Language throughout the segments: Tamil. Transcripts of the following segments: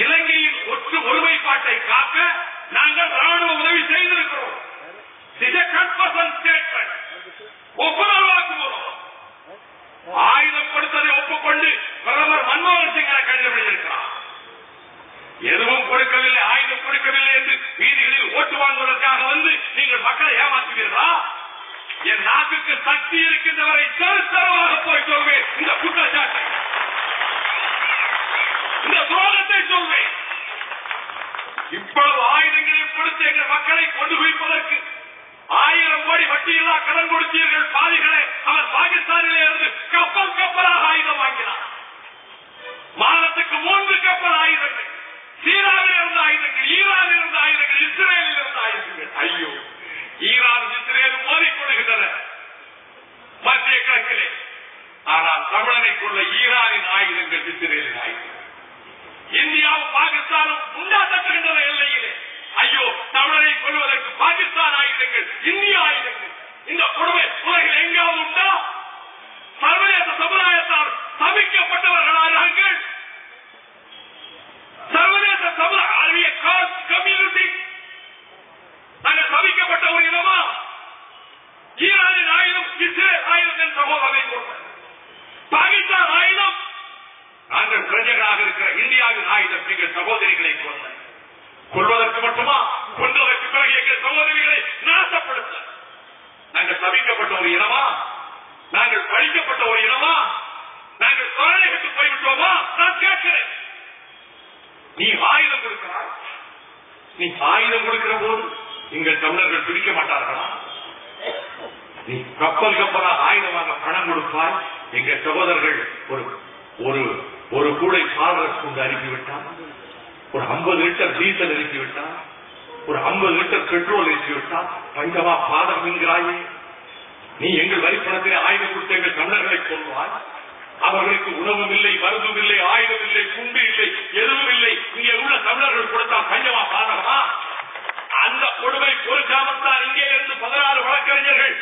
இலங்கையின் ஒற்று ஒருமைப்பாட்டை காக்க நாங்கள் ராணுவ உதவி செய்திருக்கிறோம். ஒப்புதல் ஆயுதம் கொடுத்ததை ஒப்புக்கொண்டு பிரதமர் மன்மோகன் சிங் கண்டுபிடித்திருக்கிறார். எதுவும் கொடுக்கவில்லை, ஆயுதம் கொடுக்கவில்லை என்று வீதிகளில் ஓட்டு வாங்குவதற்காக வந்து நீங்கள் மக்களை ஏமாற்றுவீர்களா? என் நாட்டுக்கு சக்தி இருக்கின்றவரை தருத்தரமாக போய் சொல்வேன். இந்த குற்றச்சாட்டை, இந்த துரோகத்தை சொல்வேன். இவ்வளவு ஆயுதங்களையும் கொடுத்து எங்கள் மக்களை கொண்டு குவிப்பதற்கு 1000 கோடி வட்டியில்லா கடன் கொடுத்தீர்கள். பாதிகளே அவர் பாகிஸ்தானிலே இருந்து கப்பல் கப்பலாக ஆயுதம் வாங்கினார். மாதத்துக்கு 3 கப்பல் ஆயுதங்கள், சீனாவில் இருந்த ஆயுதங்கள், ஈரானில் இருந்த ஆயுதங்கள், இஸ்ரேலில் இருந்த ஆயுதங்கள். ஐயோ, ஈரான் இஸ்ரேல் மோதிக்கொள்கின்றன மத்திய கிழக்கிலே. ஆனால் தமிழனை கொள்ள ஈரானின் ஆயுதங்கள், இஸ்ரேலின் ஆயுதங்கள். இந்தியாவும் பாகிஸ்தானும் முண்டா தட்டுகின்றன எல்லையிலே. ஐயோ, தமிழரை கொள்வதற்கு பாகிஸ்தான் ஆயுதங்கள், இந்திய ஆயுதங்கள். இந்த கொடுமை உலகில் எங்காவது உண்டா? சர்வதேச சமுதாயத்தால் சபிக்கப்பட்டவர்களாக சர்வதேச சமுதாய கம்யூனிட்டி நாங்கள் சபிக்கப்பட்ட ஒரு இனமா? ஈரானின் ஆயுதம், இஸ்ரேல் ஆயுதம் சகோதரனை கொண்ட பாகிஸ்தான் ஆயுதம், நாங்கள் பிரஜைகளாக இருக்கிற இந்தியாவின் ஆயுதம் எங்கள் சகோதரிகளை கொண்ட. கொள்வதற்கு மட்டுமா? கொன்றதற்கு பிறகு எங்கள் சகோதரிகளை நாசப்படுத்த நாங்கள் சபிக்கப்பட்ட ஒரு இனமா? நாங்கள் பழிக்கப்பட்ட ஒரு இனமா? நாங்கள் கொலைக்கு போய்விட்டோமா? நான் கேட்கிறேன். நீ ஆயுதம் கொடுக்கிறாய், நீ ஆயுதம் கொடுக்கிற போது எங்கள் தமிழர்கள் பிடிக்க மாட்டார்களா? நீ கப்பல் கப்பலா ஆயுதமாக பணம் கொடுப்பாய். எங்கள் சகோதரர்கள் ஒரு கூடை பால்ரஸ் கொண்டு அனுப்பிவிட்டார், ஒரு 50 லிட்டர் டீசல் இறக்கிவிட்டார், ஒரு 50 லிட்டர் பெட்ரோல் இறக்கிவிட்டார். பஞ்சமா பாதம் என்கிறாயே. நீ எங்கள் வரிப்பணத்திலே ஆயுதம் கொடுத்த எங்கள் தமிழர்களை கொள்வாய். அவர்களுக்கு உணவும் இல்லை, மருந்தும் இல்லை, ஆயுதம் இல்லை, குண்டு இல்லை, எதுவும் இல்லை. இங்கே உள்ள தமிழர்கள் கொடுத்தால் பஞ்சமா பாதகமா? அந்த கொடுமை பொறுக்காமத்தான் இங்கே இருந்து 16 வழக்கறிஞர்கள்,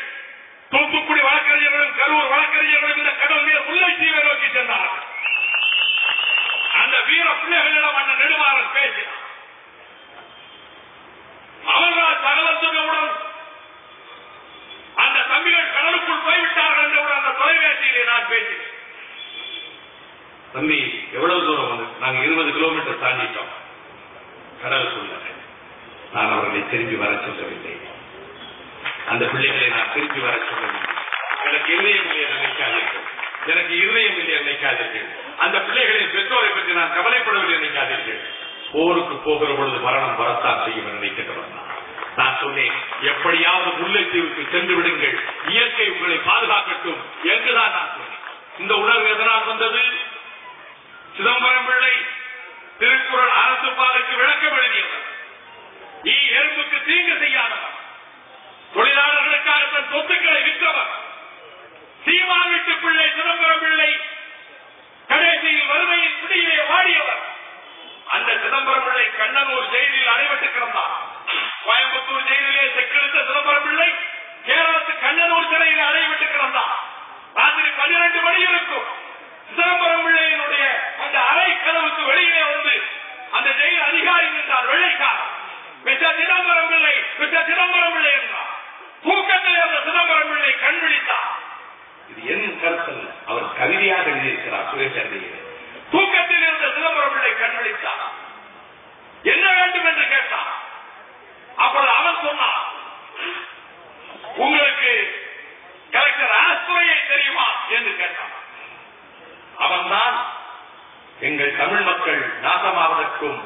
தூத்துக்குடி வழக்கறிஞர்களும் கரூர் வழக்கறிஞர்களும் இந்த கடல் நீர் முல்லைத்தீவை நோக்கி சென்றார்கள். அந்த வீர பிள்ளைகளிடம் அந்த நெடுமாறன் பேசினார். அமர்நாத் தகவல் சொன்னவுடன் அந்த தம்பிகள் கடலுக்குள் போய்விட்டார்கள் என்றவுடன் அந்த தொலைபேசியிலே நான் பேசினேன். தம்பி, எவ்வளவு தூரம் வந்து? நாங்கள் 20 கிலோமீட்டர் தாண்டிட்டோம் கடலுக்குள்ள. நான் அவர்களை திரும்பி வர சொல்லவில்லை. அந்த பிள்ளைகளை நான் திரும்பி வர சொல்லவில்லை. எனக்கு இதயம் இல்லை நினைக்காதீர்கள், எனக்கு இதயம் இல்லை நினைக்காதீர்கள். அந்த பிள்ளைகளின் பெற்றோரை பற்றி நான் கவலைப்படவில்லை நினைக்காதீர்கள். போருக்கு போகிற பொழுது மரணம் வரத்தான் செய்யும் நினைக்கிறவன் நான் சொன்னேன். எப்படியாவது முல்லைத்தீவுக்கு சென்று விடுங்கள், இயற்கை உங்களை பாதுகாக்கட்டும் என்றுதான் நான் சொன்னேன். இந்த உணர்வு எதனால் வந்தது? சிதம்பரம் பிள்ளை திருக்குறள் அரசு பாதைக்கு விளக்கம் எழுதியவர். நீ எறும்புக்கு தீங்கு செய்யாதவர், தொழிலாளர்களுக்காக தன் சொத்துக்களை விற்றவர். சீமா வீட்டு பிள்ளை சிதம்பரம் பிள்ளை கடைசியில் வறுமையின் பிடியிலே வாடியவர். அந்த சிதம்பரம் பிள்ளை கண்ணனூர் ஜெயிலில் அடைபட்டு கிடந்தார். கோயம்புத்தூர் ஜெயிலிலே செக்கெடுத்த சிதம்பரம் பிள்ளை கேரளத்து கண்ணனூர் சிறையில் அடைபட்டு கிடந்தார். ராத்திரி 12 மணி இருக்கும். சிதம்பரம் பிள்ளையினுடைய அந்த அறை கதவுக்கு வெளியிலே வந்து அந்த ஜெயில் அதிகாரி நின்றார், வெள்ளைக்கார். மிஸ்டர் சிதம்பரம் பிள்ளை, மிஸ்டர் சிதம்பரம் பிள்ளை என்றார். தூக்கத்தில் அந்த சிதம்பரம் பிள்ளை கண் விழித்தார். இது என் கருத்து, அவர் கவிதையாக எழுதியிருக்கிறார் சுயசரிதையில். தூக்கத்தில் இருந்த சிதம்பரம் பிள்ளை கண் விழித்தார். என்ன வேண்டும் என்று கேட்டார். அப்பொழுது அவன் சொன்னார், உங்களுக்கு கலெக்டர் ஆஸ்துரையை தெரியுமா என்று கேட்டான். அவன்தான் எங்கள் தமிழ் மக்கள் நாசமாவதற்கும்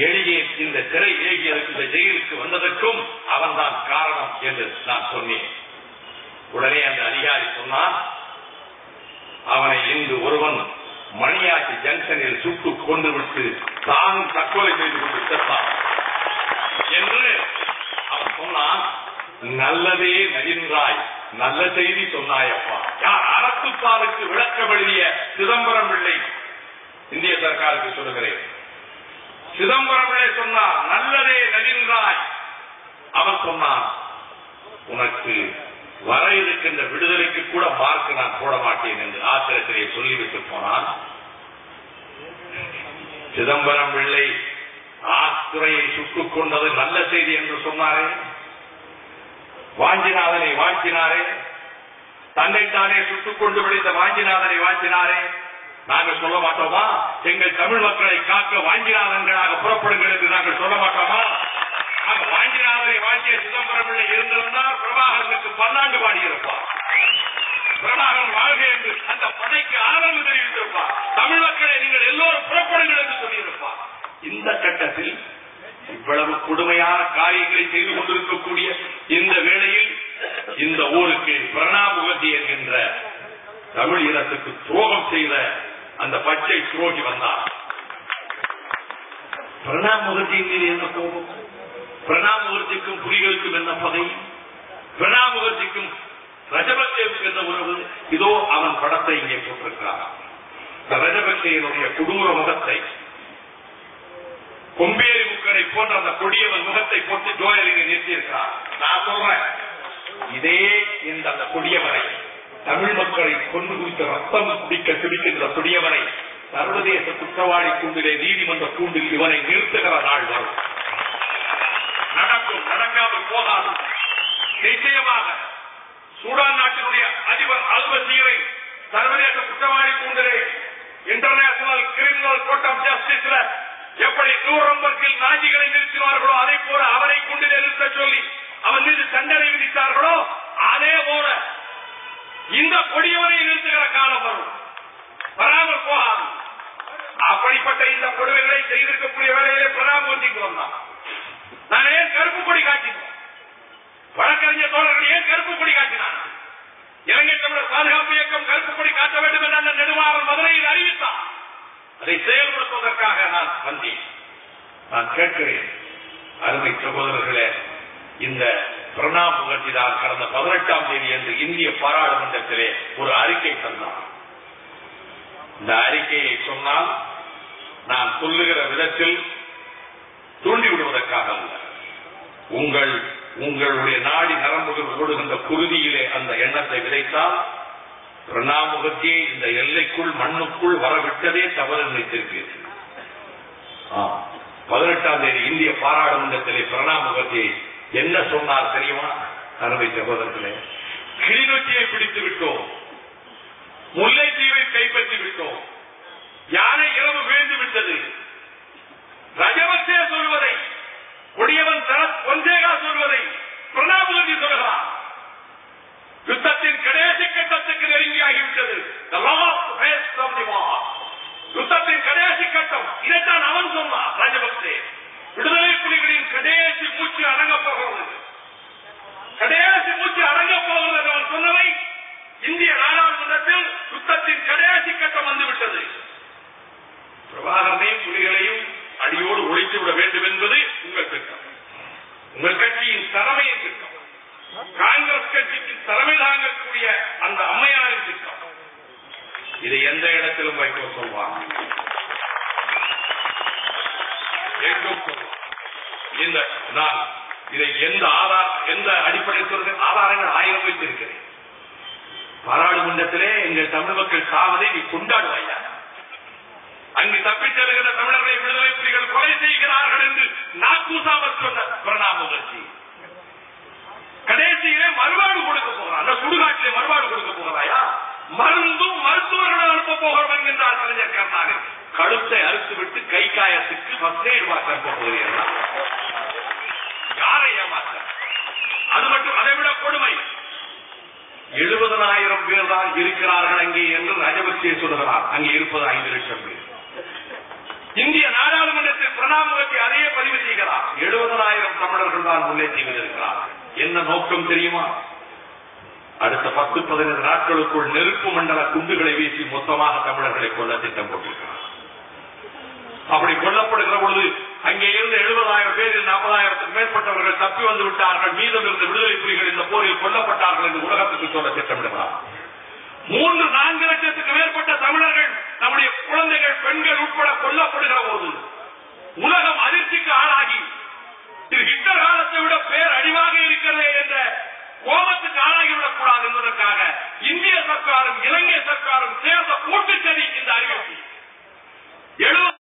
எளியே இந்த சிறை ஏகியதற்கு, இந்த ஜெயிலுக்கு வந்ததற்கும் அவன்தான் காரணம் என்று நான் சொன்னேன். உடனே அந்த அதிகாரி சொன்னான், அவனை இன்று ஒருவன் மணியாச்சி ஜங்ஷனில் சுட்டுக் கொண்டு விட்டு தான் தற்கொலை செய்து கொண்டு செத்தான் என்று அவன் சொன்னான். நல்லதே நகின்றாய், நல்ல செய்தி சொன்னாயப்பா. யார்? அறத்துப்பாலுக்கு விளக்கம் எழுதிய சிதம்பரம் பிள்ளை. இந்திய சர்க்காருக்கு சொல்லுகிறேன், சிதம்பரம் பிள்ளை சொன்னார், நல்லதே நகின்றாய். அவன் சொன்னான், உனக்கு வர இருக்கின்ற விடுதலைக்கு கூட மார்க் நான் போட மாட்டேன் என்று ஆத்திரத்திலே சொல்லிவிட்டு போனான். சிதம்பரம் பிள்ளை ஆத்துறையை சுட்டுக் கொண்டது நல்ல செய்தி என்று சொன்னாரே, வாஞ்சிநாதனை வாழ்த்தினாரே, தன்னைத்தானே சுட்டுக் கொண்டு விளைந்த வாஞ்சிநாதனை வாழ்த்தினாரே. நாங்கள் சொல்ல மாட்டோமா? எங்கள் தமிழ் மக்களை காக்க வாஞ்சிநாதன்களாக புறப்படுங்கள் என்று நாங்கள் சொல்ல மாட்டோமா? வாஞ்சிநாதனை வாழ்த்திய சிதம்பரம் பிள்ளை இருந்திருந்தால் பிரபாகரனுக்கு பல்லாண்டு பாடியிருப்பார். பிரபாகரன் வாழ்க என்று அந்த படைக்கு ஆதரவு தெரிவித்திருப்பார். தமிழ் மக்களை நீங்கள் எல்லோரும் புறப்படுங்கள் என்று சொல்லியிருப்பார். இந்த கட்டத்தில் இவ்வளவு கொடுமையான காரியங்களை செய்து கொண்டிருக்கக்கூடிய இந்த வேளையில் இந்த ஊருக்கு பிரணாப் முகர்ஜி என்கின்ற தமிழ் இனத்துக்கு துரோகம் செய்த அந்த பச்சை துரோகி வந்தார். பிரணாப் முகர்ஜியின் மீது என்ன கோபம்? பிரணாப் முகர்ஜிக்கும் புலிகளுக்கும் என்ன பகை? பிரணாப் முகர்ஜிக்கும் ரஜபக்சேவுக்கு என்ன உறவு? இதோ அவன் படத்தை இங்கே போட்டிருக்கிறார். ரஜபக்சேனுடைய கொடூர முகத்தை, கொம்பேரி முக்கரை போன்ற அந்த கொடியவன் முகத்தை போட்டு ஜோயலிங்க நிறுத்தியிருக்கிறார். நான் சொல்றேன், இதே இந்த அந்த கொடியவரை, தமிழ் மக்களை கொண்டு குறித்த ரத்தம் குடிக்க துடிக்கின்ற கொடியவரை சர்வதேச குற்றவாளி கூண்டிலே நீதிமன்ற கூண்டில் இவனை நிறுத்துகிற நாள் வரும். நடக்கும், நடக்காமல் போகாது. நிச்சயமாக சூடான் நாட்டினுடைய அதிபர் அல்பசீரை சர்வதேச குற்றவாளி கூண்டிலே இன்டர்நேஷனல் கிரிமினல் கோர்ட் ஆஃப் ஜஸ்டிஸ்ல எப்படி நூரம்பர்கில் நாஜிகளை நிறுத்தினார்களோ அதே போல அவரை கூண்டிலே நிறுத்த சொல்லி அவன் மீது தண்டனை விதித்தார்களோ அதே போல இந்த கொடியவரை நிறுத்துகிற காலம் வரும். வராமல் போகாது. அப்படிப்பட்ட இந்த கொடுமைகளை செய்திருக்கக்கூடிய வேலையிலே பிரணாப் முகர்ஜிக்கு வந்தான். நான் ஏன் கருப்பு கொடி காட்டினோம்? வழக்கறிஞர் தோழர்கள் ஏன் கருப்பு கொடி காட்டினான்? இலங்கை தமிழர் பாதுகாப்பு இயக்கம் கருப்பு கொடி காட்ட வேண்டும் என்ற நெடுமாறன் மதுரையில் அறிவித்தார். அதை செயல்படுத்துவதற்காக நான் வந்தேன். நான் கேட்கிறேன், அருமை சகோதரர்களே, இந்த பிரணாப் முகர்ஜி தான் கடந்த 18ஆம் தேதி என்று இந்திய பாராளுமன்றத்திலே ஒரு அறிக்கை தந்தார். இந்த அறிக்கையை சொன்னால் நான் சொல்லுகிற விதத்தில் தூண்டிவிடுவதற்காக அல்ல, உங்களுடைய நாடி நரம்புகள் ஓடுகின்ற குருதியிலே அந்த எண்ணத்தை விதைத்தால் பிரணாப் முகர்ஜியை இந்த எல்லைக்குள் மண்ணுக்குள் வரவிட்டதே தவறு நினைத்திருப்பீர்கள். 18ஆம் தேதி இந்திய பாராளுமன்றத்திலே பிரணாப் முகர்ஜி என்ன சொன்னார் தெரியுமா? அருமை சகோதரர்களே, கிளிநொச்சியை பிடித்து விட்டோம், முல்லைத்தீவை கைப்பற்றி விட்டோம், யானை இரவு வீழ்ந்து விட்டது. ரஜபக்சே சொல்வதை, கொடியவன் சரத் பொன்சேகா சொல்வதை பிரணாப் முகர்ஜி சொல்கிறார். யுத்தத்தின் கடைசி கட்டத்துக்கு நெருங்கியாகிவிட்டது. யுத்தத்தின் கடைசி கட்டம். இதைத்தான் அவன் சொன்னான். ராஜபக்சே விடுதலை புலிகளின் கடைசி மூச்சு அடங்கப் போகிறது, கடைசி மூச்சு அடங்கப் போகிறது என்று அவன் சொன்னதை இந்திய நாடாளுமன்றத்தில் யுத்தத்தின் கடைசி கட்டம் வந்துவிட்டது. பிரபாகரனையும் புலிகளையும் அடியோடு ஒழித்து விட வேண்டும் என்பது உங்கள் திட்டம், உங்கள் கட்சியின் தலைமையின் திட்டம், காங்கிரஸ் கட்சிக்கு தலைமை தாங்கக்கூடிய அந்த அம்மையாரின் திட்டம். இதை எந்த இடத்திலும் வைக்க சொல்வாங்க, எங்கும் சொல்வாங்க. நான் இதை எந்த அடிப்படையில் சொல்றேன்? ஆதாரங்கள் 1000 வைத்திருக்கிறேன். பாராளுமன்றத்திலே எங்கள் தமிழ் மக்கள் சாவதை நீ கொண்டாடுவாயா? அங்கு தப்பிச் செல்கிற தமிழர்களை விடுதலை புலிகள் கொலை செய்கிறார்கள் என்று நாக்கூசாமல் சொன்ன பிரணாப் முகர்ஜி கடைசியிலே மறுவாடு கொடுக்க போகிறார். அந்த சுடுகாட்டிலே மறுவாடு கொடுக்க போகிறாயா? மருந்தும் மருத்துவர்கள் அனுப்ப போகிறோம் என்கின்றார் கலைஞர் கருணாநிதி. கழுத்தை அறுத்துவிட்டு கை காயத்துக்கு ஃபர்ஸ்ட் எய்ட் பாக்ஸ் போகிறீர்களா? யாரை ஏமாற்ற? அது மட்டும், அதை விட கொடுமை, 70,000 பேர் தான் இருக்கிறார்கள் அங்கே என்று ராஜபக்சே சொல்கிறார். அங்கே இருப்பது 5 லட்சம் பேர். இந்திய நாடாளுமன்றத்தில் பிரணாப் முகர்ஜி அதையே பதிவு செய்கிறார். 70,000 தமிழர்கள் தான் முல்லைத்தீவில் இருக்கிறார்கள். என்ன நோக்கம் தெரியுமா? அடுத்த 10-15 நாட்களுக்குள் நெருப்பு மண்டல குண்டுகளை வீசி மொத்தமாக தமிழர்களை கொல்ல திட்டம் போட்டிருக்கிறார். அப்படி கொல்லப்படுகிற பொழுது அங்கே இருந்து 70,000 பேரில் 40,000க்கும் மேற்பட்டவர்கள் தப்பி வந்து விட்டார்கள், மீதம் இருந்த விடுதலை புலிகள் இந்த போரில் கொல்லப்பட்டார்கள் என்று உலகத்துக்கு சொல்ல திட்டமிடுகிறார். 3-4 லட்சத்துக்கு மேற்பட்ட தமிழர்கள், நம்முடைய குழந்தைகள், பெண்கள் உட்பட கொல்லப்படுகிற போது உலகம் அதிர்ச்சிக்கு ஆளாகி இது ஹிட்லர் காலத்தை விட பேர் அழிவாக இருக்கிறதே என்ற கோபத்துக்கு ஆளாகிவிடக் கூடாது என்பதற்காக இந்திய சர்க்காரும் இலங்கை சர்க்காரும் சேர்ந்த கூட்டுச்சதி இந்த அறிவிப்பு